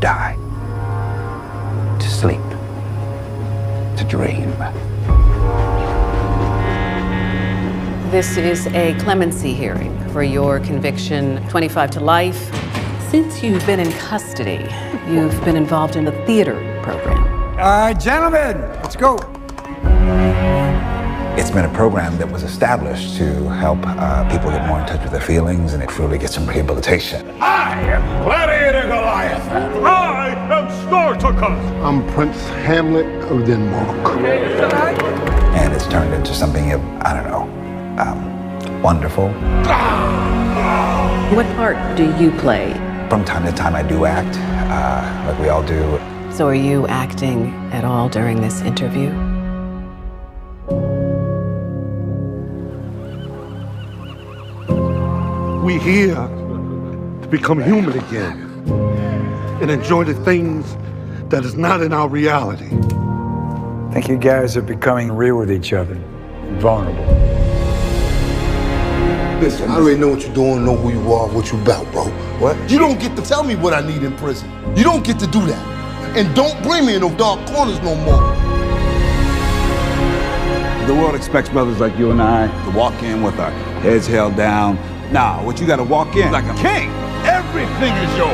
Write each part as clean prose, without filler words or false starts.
die, to sleep, to dream. This is a clemency hearing for your conviction, 25 to life. Since you've been in custody, you've been involved in a theater program. All right, gentlemen, let's go. It's been a program that was established to help people get more in touch with their feelings and truly get some rehabilitation. I am Gladiator Goliath. I am Spartacus. I'm Prince Hamlet of Denmark. And it's turned into something of, I don't know, wonderful. What part do you play? From time to time I do act, like we all do. So are you acting at all during this interview? We here to become human again and enjoy the things that is not in our reality. I think you guys are becoming real with each other, vulnerable. Listen, I already know what you're doing, know who you are, what you about, bro. What? You don't get to tell me what I need in prison. You don't get to do that. And don't bring me in those dark corners no more. The world expects brothers like you and I to walk in with our heads held down. Nah, what you gotta walk in like a king. Everything is yours.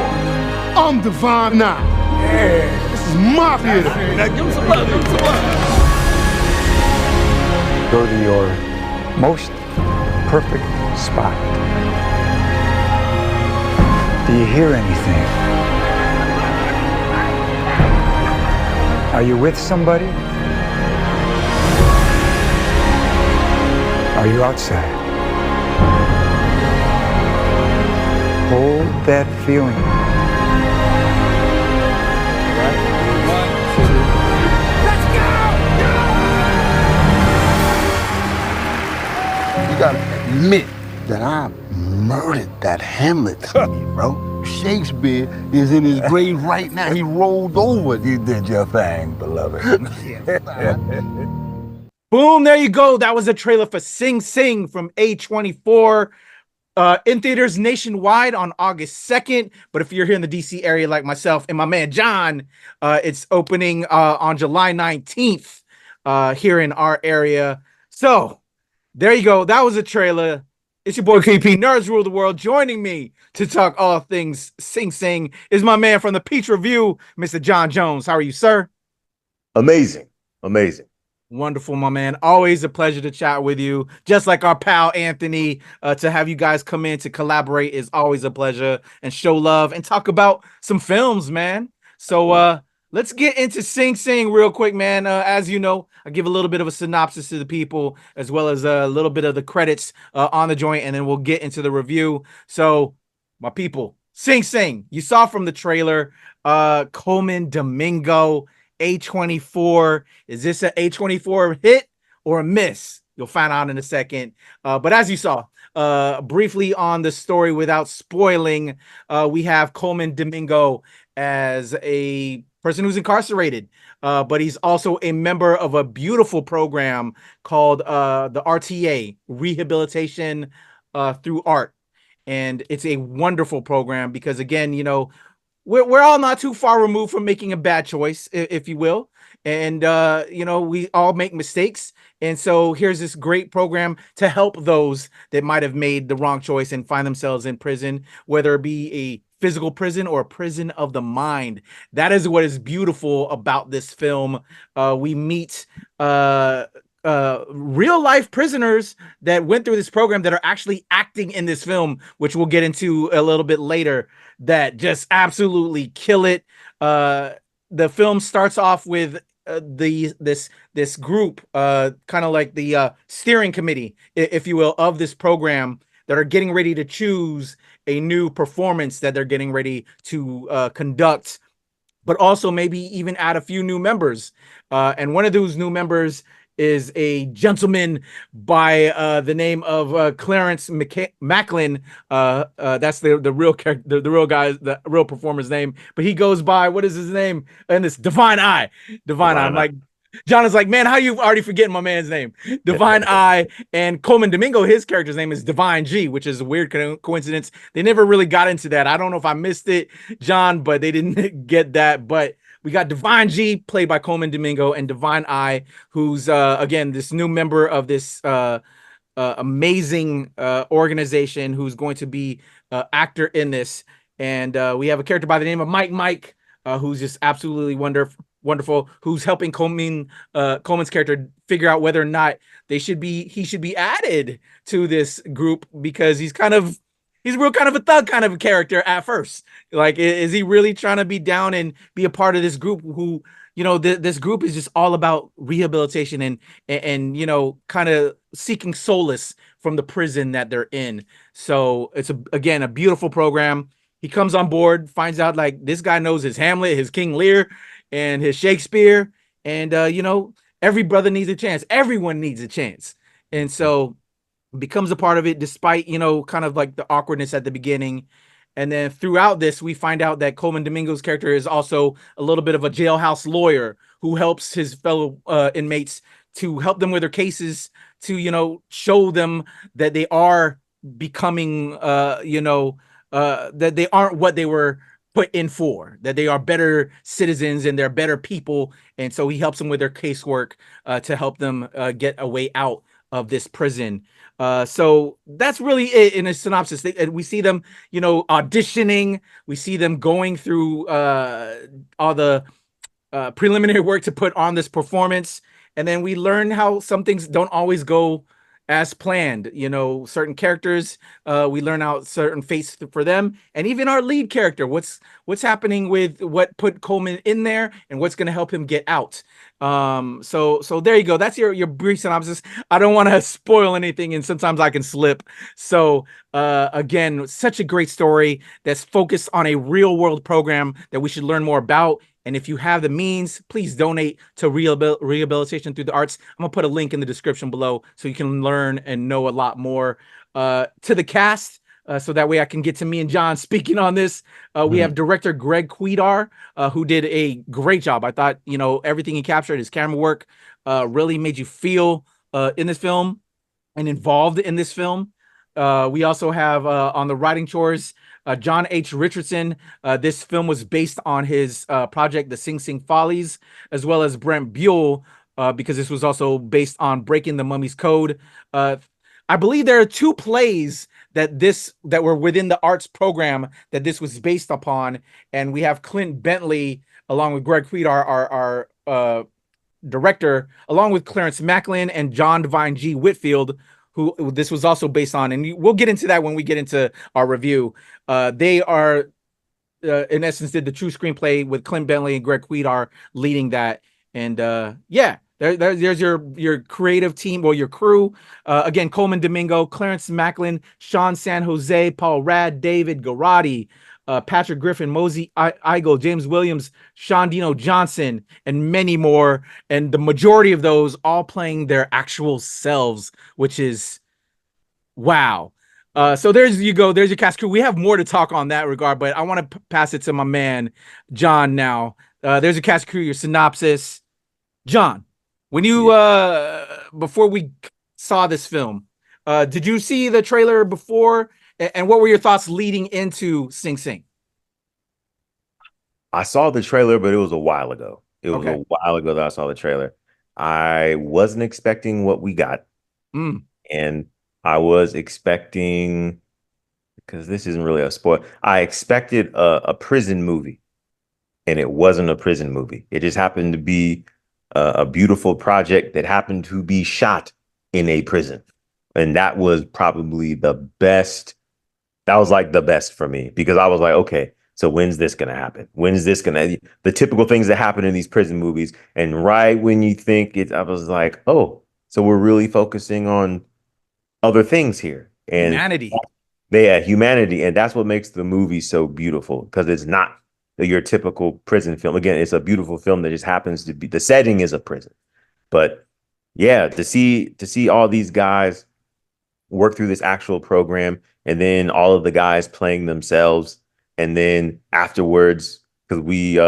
I'm divine now. Yeah. This is my theater. Now give him some love, give him some love. Go to your most perfect spot. Do you hear anything? Are you with somebody? Are you outside? Hold that feeling. Right? 1, 2. You gotta admit that I murdered that Hamlet, bro. Shakespeare is in his grave right now. He rolled over. You did your thing, beloved. Boom, there you go. That was a trailer for Sing Sing from A24. In theaters nationwide on August 2nd. But if you're here in the DC area like myself and my man John, it's opening on July 19th here in our area. So there you go. That was a trailer. It's your boy KP, Nerds Rule the World. Joining me to talk all things Sing Sing is my man from the Peach Review, Mr. John Jones. How are you, sir? Amazing. Amazing. Wonderful, my man. Always a pleasure to chat with you. Just like our pal Anthony, to have you guys come in to collaborate is always a pleasure and show love and talk about some films, man. So let's get into Sing Sing real quick, man. As you know, I give a little bit of a synopsis to the people as well as a little bit of the credits on the joint, and then we'll get into the review. So, my people, Sing Sing. You saw from the trailer, Colman Domingo, A24. Is this an A24 hit or a miss? You'll find out in a second. But as you saw, briefly on the story without spoiling, we have Colman Domingo as a person who's incarcerated, but he's also a member of a beautiful program called the RTA, Rehabilitation Through Art. And it's a wonderful program because, again, you know, we're all not too far removed from making a bad choice, if you will. And, you know, we all make mistakes. And so here's this great program to help those that might have made the wrong choice and find themselves in prison, whether it be a physical prison or a prison of the mind. That is what is beautiful about this film. We meet real life prisoners that went through this program that are actually acting in this film, which we'll get into a little bit later, that just absolutely kill it. The film starts off with this group, kind of like the steering committee, if you will, of this program that are getting ready to choose a new performance that they're getting ready to conduct, but also maybe even add a few new members. And one of those new members is a gentleman by the name of Clarence Maclin. That's the real character, the real guy, the real performer's name. But he goes by, what is his name? And this Divine Eye. I'm like, John is like, man, how you already forgetting my man's name? Divine I. And Colman Domingo, his character's name is Divine G, which is a weird coincidence. They never really got into that. I don't know if I missed it, John, but they didn't get that. But we got Divine G, played by Colman Domingo, and Divine I, who's, again, this new member of this amazing organization who's going to be actor in this. And we have a character by the name of Mike, who's just absolutely wonderful, who's helping Coleman's character figure out whether or not he should be added to this group, because he's real kind of a thug kind of a character at first. Like, is he really trying to be down and be a part of this group who, this group is just all about rehabilitation and kind of seeking solace from the prison that they're in. So it's again a beautiful program. He comes on board, finds out like this guy knows his Hamlet, his King Lear, and his Shakespeare, and every brother needs a chance. Everyone needs a chance, and so becomes a part of it, despite kind of like the awkwardness at the beginning. And then throughout this, we find out that Colman Domingo's character is also a little bit of a jailhouse lawyer who helps his fellow inmates to help them with their cases, to show them that they are becoming that they aren't what they were put in for, that they are better citizens and they're better people. And so he helps them with their casework to help them get a way out of this prison. So that's really it in a synopsis. We see them, auditioning. We see them going through all the preliminary work to put on this performance. And then we learn how some things don't always go as planned. Certain characters, we learn out certain fates for them, and even our lead character, what's happening with what put Colman in there and what's going to help him get out. So there you go. That's your brief synopsis. I don't want to spoil anything, and sometimes I can slip. So again, such a great story that's focused on a real world program that we should learn more about. And if you have the means, please donate to Rehabilitation Through the Arts. I'm going to put a link in the description below so you can learn and know a lot more. To the cast, so that way I can get to me and John speaking on this. We have director Greg Cuidar, who did a great job. I thought, everything he captured, his camera work, really made you feel in this film and involved in this film. We also have on the writing chores, John H. Richardson. This film was based on his project, The Sing Sing Follies, as well as Brent Buell, because this was also based on Breaking the Mummy's Code. I believe there are 2 plays that were within the arts program that this was based upon. And we have Clint Bentley, along with Greg Cuidar, our director, along with Clarence Maclin and John Divine G. Whitfield, who this was also based on. And we'll get into that when we get into our review. They are, in essence, did the true screenplay with Clint Bentley and Greg Cuidar leading that. And there's your creative team, or your crew. Again, Colman Domingo, Clarence Maclin, Sean San Jose, Paul Rad, David Garati, Patrick Griffin, Mosey Igel, James Williams, Sean Dino Johnson, and many more. And the majority of those all playing their actual selves, which is wow. So there's your cast crew. We have more to talk on that regard, but I want to pass it to my man, John, now. There's your cast crew, your synopsis. John, when you, before we saw this film, did you see the trailer before? And what were your thoughts leading into Sing Sing? I saw the trailer, but it was a while ago. It was a while ago that I saw the trailer. I wasn't expecting what we got. And I was expecting, because this isn't really a spoil, I expected a prison movie, and it wasn't a prison movie. It just happened to be a beautiful project that happened to be shot in a prison. And that was probably the best. That was like the best for me, because I was like, okay, so when's this going to happen? When's this going to, the typical things that happen in these prison movies. And right when you think it, I was like, oh, so we're really focusing on other things here. And humanity. Humanity. And that's what makes the movie so beautiful, because it's not your typical prison film. Again, it's a beautiful film that just happens to be, the setting is a prison. But yeah, to see all these guys work through this actual program, and then all of the guys playing themselves, and then afterwards, because we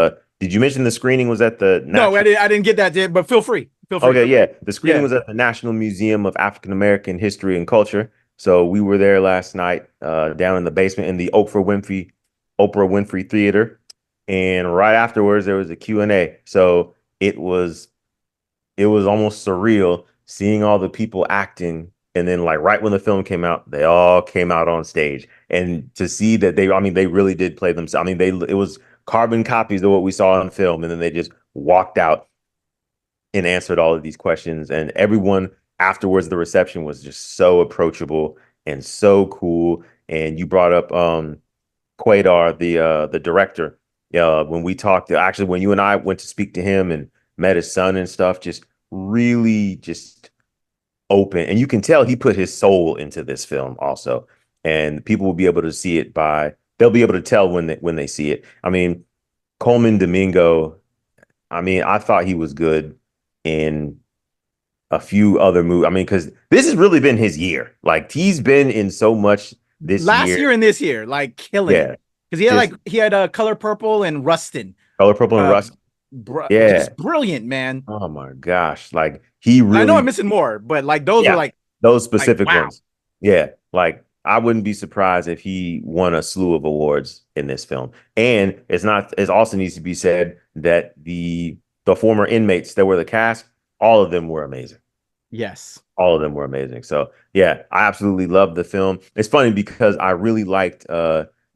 Did you mention the screening was at the No, I didn't get that yet, but feel free. Okay, yeah. The screening was at the National Museum of African American History and Culture. So we were there last night, down in the basement in the Oprah Winfrey Theater. And right afterwards there was a Q&A. So it was almost surreal seeing all the people acting. And then like right when the film came out, they all came out on stage. And to see that they really did play themselves. I mean, it was carbon copies of what we saw on film. And then they just walked out and answered all of these questions. And everyone afterwards, the reception was just so approachable and so cool. And you brought up Quaidar, the director. When we talked, actually, when you and I went to speak to him and met his son and stuff, just really just open. And you can tell he put his soul into this film also. And people will be able to see it they'll be able to tell when they see it. I mean, Colman Domingo, I thought he was good in a few other movies. I mean, because this has really been his year. Like, he's been in so much this last year and this year, like killing. Yeah, because he had Color Purple and Rustin. Color Purple and Rustin. Yeah, just brilliant, man. Oh my gosh, like he really. I know I'm missing more, but like those were like those specific wow. ones. Yeah, like I wouldn't be surprised if he won a slew of awards in this film. And it also needs to be said that the former inmates that were the cast, all of them were amazing. Yes. All of them were amazing. So yeah, I absolutely loved the film. It's funny because I really liked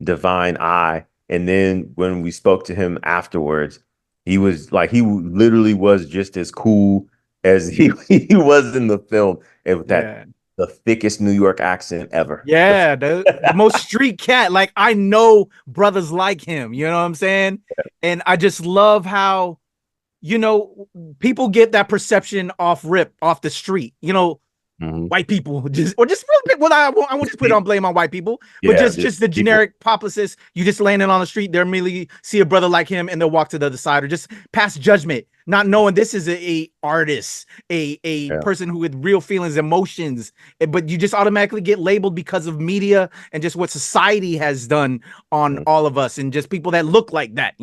Divine Eye. And then when we spoke to him afterwards, he literally was just as cool as he was in the film. And with that, the thickest New York accent ever. Yeah, the most street cat. Like, I know brothers like him, you know what I'm saying? Yeah. And I just love how, people get that perception off the street, white people I want to put on blame on white people, but just the generic populace. You just landing on the street, they'll immediately see a brother like him and they'll walk to the other side or just pass judgment, not knowing this is a artist, a person who with real feelings, emotions, but you just automatically get labeled because of media and just what society has done on all of us and just people that look like that,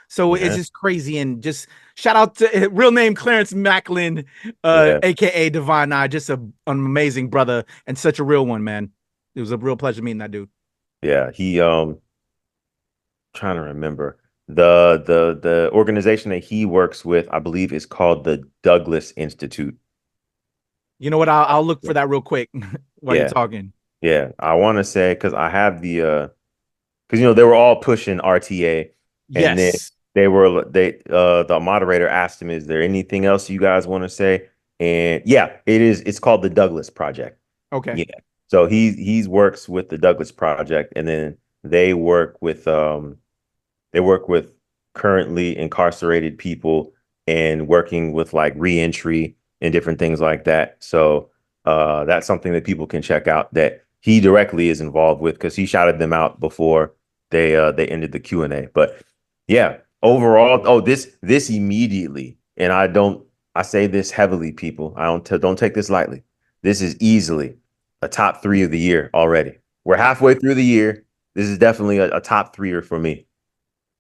So it's just crazy. And just shout out to real name Clarence Maclin, aka Divine Eye, just an amazing brother and such a real one, man. It was a real pleasure meeting that dude. Yeah, he trying to remember the organization that he works with, I believe, is called the Douglas Institute. You know what? I'll look for that real quick while you're talking. Yeah, I want to say because I have the because they were all pushing RTA, and then the moderator asked him, "Is there anything else you guys want to say?" And it's called the Douglas Project. Okay. Yeah. So he works with the Douglas Project, and then they work with currently incarcerated people and working with like reentry and different things like that. So that's something that people can check out that he directly is involved with, because he shouted them out before they ended the Q&A. But yeah, overall, this immediately, and I say this heavily, people. I don't take this lightly. This is easily a top 3 of the year already. We're halfway through the year. This is definitely a top 3er for me.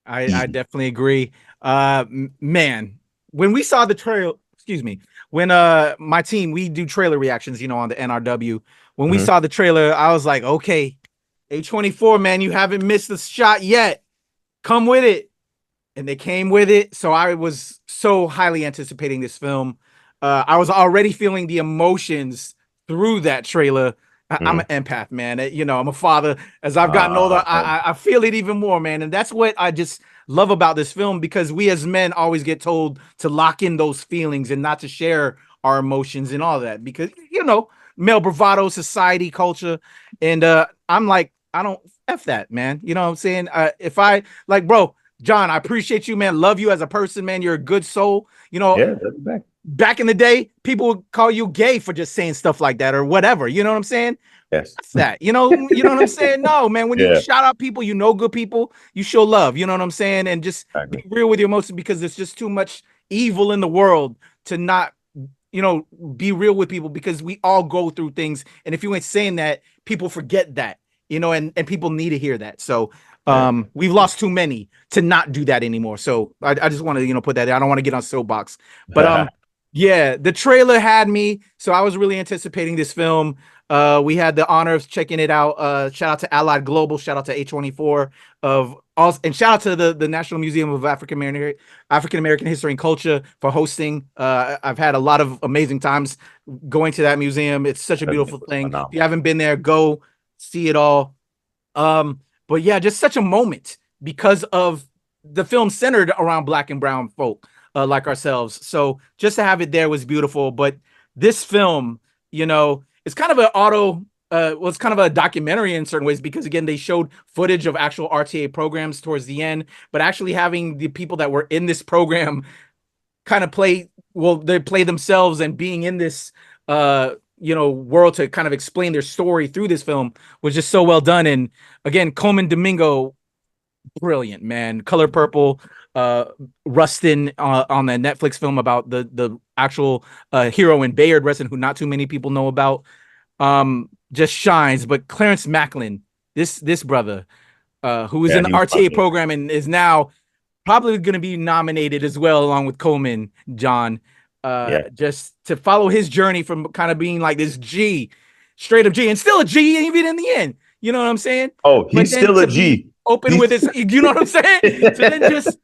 I definitely agree. Man, when we saw the trailer, when my team, we do trailer reactions, on the NRW. When we saw the trailer, I was like, okay, A24, man, you haven't missed the shot yet. Come with it. And they came with it. So I was so highly anticipating this film. I was already feeling the emotions through that trailer. I'm an empath, man. I'm a father. As I've gotten older, I feel it even more, man. And that's what I just love about this film, because we as men always get told to lock in those feelings and not to share our emotions and all that, because, male bravado, society, culture. And I'm like, I don't F that, man. You know what I'm saying? If I like, bro, John, I appreciate you, man. Love you as a person, man. You're a good soul. Back in the day, people would call you gay for just saying stuff like that or whatever. You know what I'm saying? Yes. That's that. You know what I'm saying? No, man. When you shout out people, good people, you show love. You know what I'm saying? And just be real with your emotions, because there's just too much evil in the world to not, be real with people, because we all go through things. And if you ain't saying that, people forget that, and people need to hear that. So We've lost too many to not do that anymore. So I just want to, put that in. I don't want to get on soapbox, but yeah, the trailer had me. So I was really anticipating this film. We had the honor of checking it out. Shout out to Allied Global. Shout out to A24 and shout out to the National Museum of African American History and Culture for hosting. I've had a lot of amazing times going to that museum. It's such a beautiful thing. If you haven't been there, go see it all. But yeah, just such a moment because of the film centered around Black and brown folk like ourselves. So just to have it there was beautiful. But this film, it's kind of it's kind of a documentary in certain ways because, again, they showed footage of actual RTA programs towards the end, but actually having the people that were in this program kind of play themselves and being in this world to kind of explain their story through this film was just so well done. And again, Colman Domingo, brilliant, man. Color Purple, Rustin on the Netflix film about the actual hero in Bayard Rustin, who not too many people know about, just shines. But Clarence Maclin, this brother, who is in the RTA program and is now probably going to be nominated as well, along with Coleman, John. Just to follow his journey from kind of being like this G, straight up G, and still a G even in the end. You know what I'm saying? Oh, he's still a G. Open with his, you know what I'm saying? To then just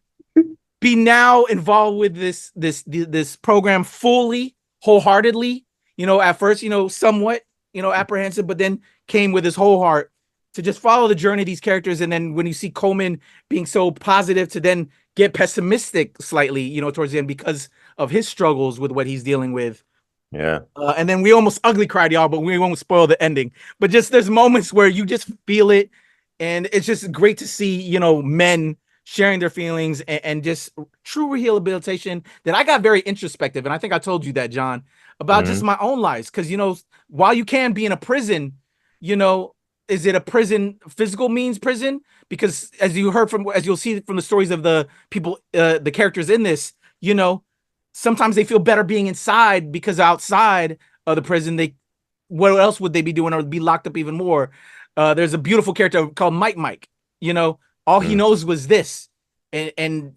be now involved with this program fully, wholeheartedly. At first, somewhat, apprehensive, but then came with his whole heart to just follow the journey of these characters. And then when you see Coleman being so positive, to then get pessimistic slightly, towards the end because of his struggles with what he's dealing with. Yeah. And then we almost ugly cried, y'all, but we won't spoil the ending. But just there's moments where you just feel it. And it's just great to see, men sharing their feelings and just true rehabilitation that I got very introspective. And I think I told you that, John, about just my own lives. Because, while you can be in a prison, is it a prison, physical means prison? Because as you'll see from the stories of the people, the characters in this, sometimes they feel better being inside because outside of the prison, what else would they be doing or be locked up even more? There's a beautiful character called Mike. All he knows was this. And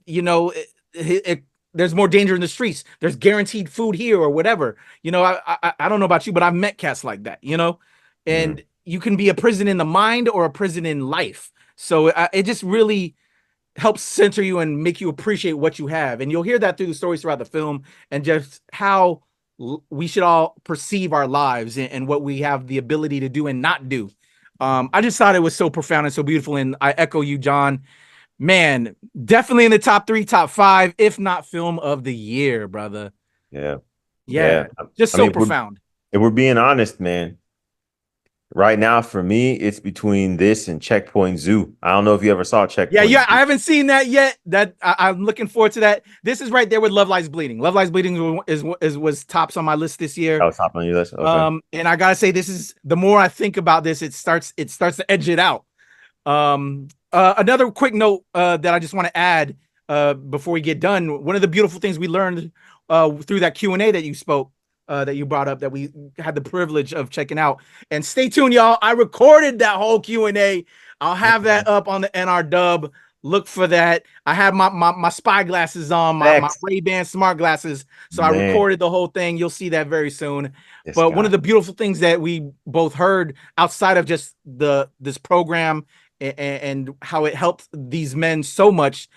there's more danger in the streets. There's guaranteed food here or whatever. I don't know about you, but I've met cats like that, and you can be a prison in the mind or a prison in life. So it just really helps center you and make you appreciate what you have. And you'll hear that through the stories throughout the film and just how we should all perceive our lives and what we have the ability to do and not do. I just thought it was so profound and so beautiful. And I echo you, John. Man, definitely in the top 3, top 5, if not film of the year, brother. Yeah. Just so profound. If we're being honest, man, right now for me, it's between this and Checkpoint Zoo. I don't know if you ever saw Checkpoint. Yeah, I haven't seen that yet. I'm looking forward to that. This is right there with Love Lies Bleeding. Love Lies Bleeding was tops on my list this year. That was top on your list. Okay. And I gotta say, this is the more I think about this, it starts to edge it out. Another quick note that I just want to add before we get done. One of the beautiful things we learned through that Q&A that you spoke, that you brought up, that we had the privilege of checking out. And stay tuned, y'all. I recorded that whole Q&A. I'll have that up on the NR Look for that. I have my spy glasses on, my Ray-Ban smart glasses. So I recorded the whole thing. You'll see that very soon. But one of the beautiful things that we both heard outside of just this program and how it helped these men so much,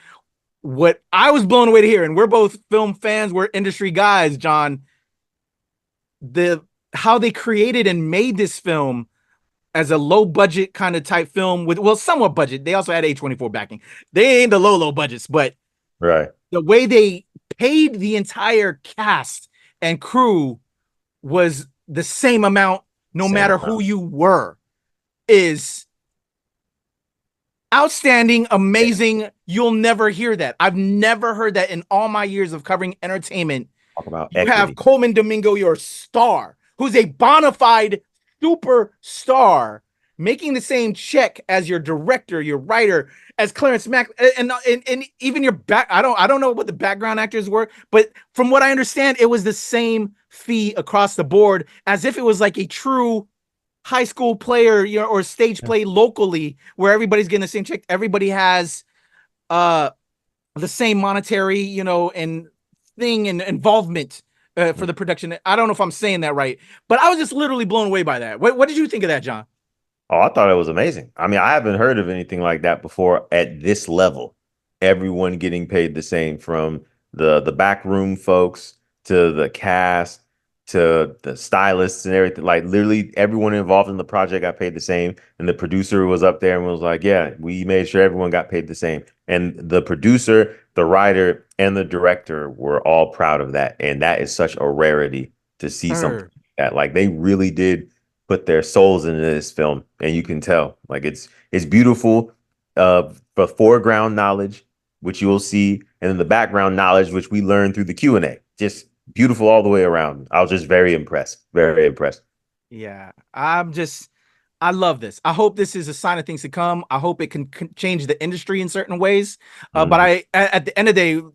what I was blown away to hear, and we're both film fans, we're industry guys, John, how they created and made this film as a low budget kind of type film with, somewhat budget. They also had A24 backing. They ain't the low budgets, but right, the way they paid the entire cast and crew was the same amount, no matter who you were, is outstanding, amazing. You'll never hear that. I've never heard that in all my years of covering entertainment. Talk about you equity. have Colman Domingo, your star, who's a bona fide superstar, making the same check as your director, your writer, as Clarence Maclin, and even your back. I don't know what the background actors were, but from what I understand, it was the same fee across the board, as if it was like a true high school player, or stage play locally where everybody's getting the same check. Everybody has the same monetary, and thing and involvement for the production. I don't know if I'm saying that right, but I was just literally blown away by that. What did you think of that, John? Oh, I thought it was amazing. I mean, I haven't heard of anything like that before at this level. Everyone getting paid the same, from the backroom folks to the cast to the stylists and everything. Like, literally everyone involved in the project got paid the same. And the producer was up there and was like, yeah, we made sure everyone got paid the same. And the producer, the writer, and the director were all proud of that. And that is such a rarity to see something like that. Like, they really did put their souls into this film, and you can tell. Like, it's beautiful for foreground knowledge, which you will see, and then the background knowledge, which we learned through the Q&A. Just beautiful all the way around. I was just very impressed. Very impressed. Yeah, I love this. I hope this is a sign of things to come. I hope it can change the industry in certain ways. But at the end of the day,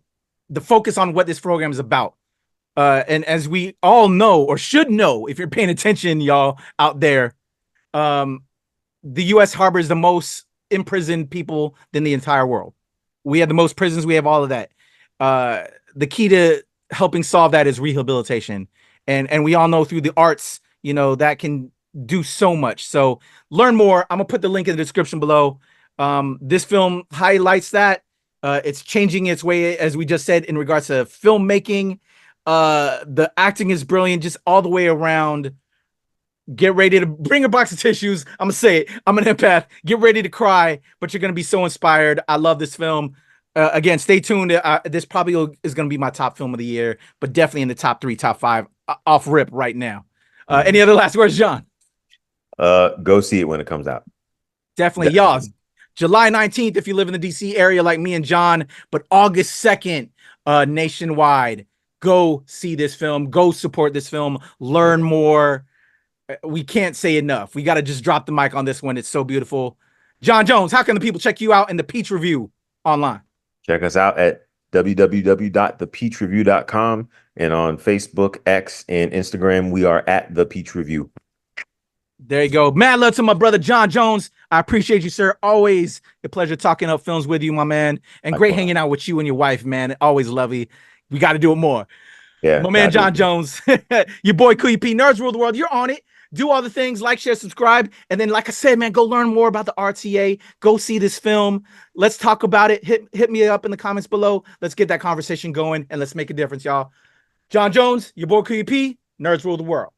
the focus on what this program is about. And as we all know, or should know, if you're paying attention, y'all out there, the U.S. harbors the most imprisoned people than the entire world. We have the most prisons. We have all of that. The key to helping solve that is rehabilitation. And we all know through the arts, that can do so much. So learn more. I'm going to put the link in the description below. This film highlights that. It's changing its way, as we just said, in regards to filmmaking. The acting is brilliant, just all the way around. Get ready to bring a box of tissues. I'm gonna say it. I'm an empath. Get ready to cry, but you're gonna be so inspired. I love this film. Again, stay tuned. This probably is gonna be my top film of the year, but definitely in the top 3, top 5 off rip right now. Any other last words, John? Go see it when it comes out. Definitely, y'all. July 19th, if you live in the DC area like me and John, but August 2nd, nationwide. Go see this film. Go support this film. Learn more. We can't say enough. We got to just drop the mic on this one. It's so beautiful. John Jones, how can the people check you out in the Peach Review online? Check us out at www.thepeachreview.com, and on Facebook, X, and Instagram, we are at The Peach Review. There you go. Mad love to my brother, John Jones. I appreciate you, sir. Always a pleasure talking up films with you, my man. And great hanging out with you and your wife, man. Always lovely. We got to do it more. Yeah. My man, John Jones. Your boy, Kuya P. Nerds Rule the World. You're on it. Do all the things. Like, share, subscribe. And then, like I said, man, go learn more about the RTA. Go see this film. Let's talk about it. Hit me up in the comments below. Let's get that conversation going, and let's make a difference, y'all. John Jones, your boy, Kuya P. Nerds Rule the World.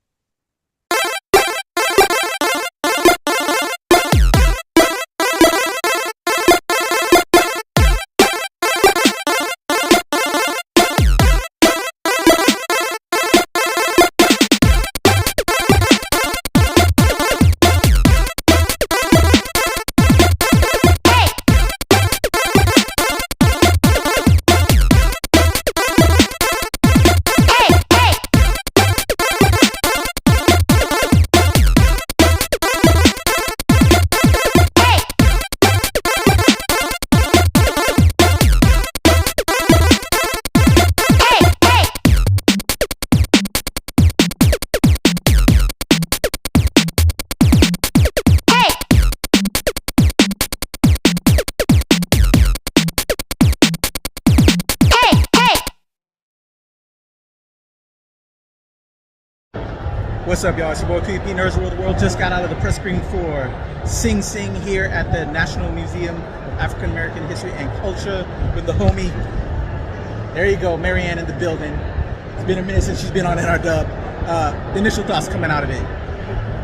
What's up, y'all? It's your boy Kuya P. Nerds Rule the World. Just got out of the press screening for Sing Sing here at the National Museum of African American History and Culture with the homie. There you go, Marianne in the building. It's been a minute since she's been on NRW. Initial thoughts coming out of it.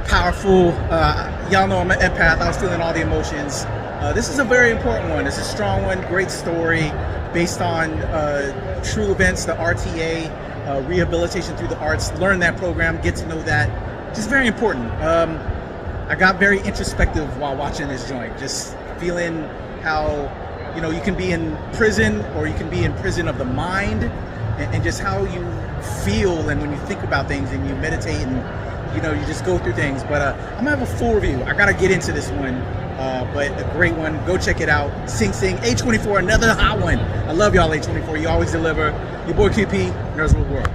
Powerful. Y'all know I'm an empath. I was feeling all the emotions. This is a very important one. It's a strong one. Great story based on true events, the RTA. Rehabilitation through the arts. Learn that program, get to know that. Just very important. I got very introspective while watching this joint, just feeling how, you can be in prison, or you can be in prison of the mind, and just how you feel, and when you think about things and you meditate and you just go through things. But I'm gonna have a full review. I gotta get into this one, but a great one. Go check it out. Sing Sing, A24, another hot one. I love y'all, A24. You always deliver. Your boy QP, Nerds Rule the World.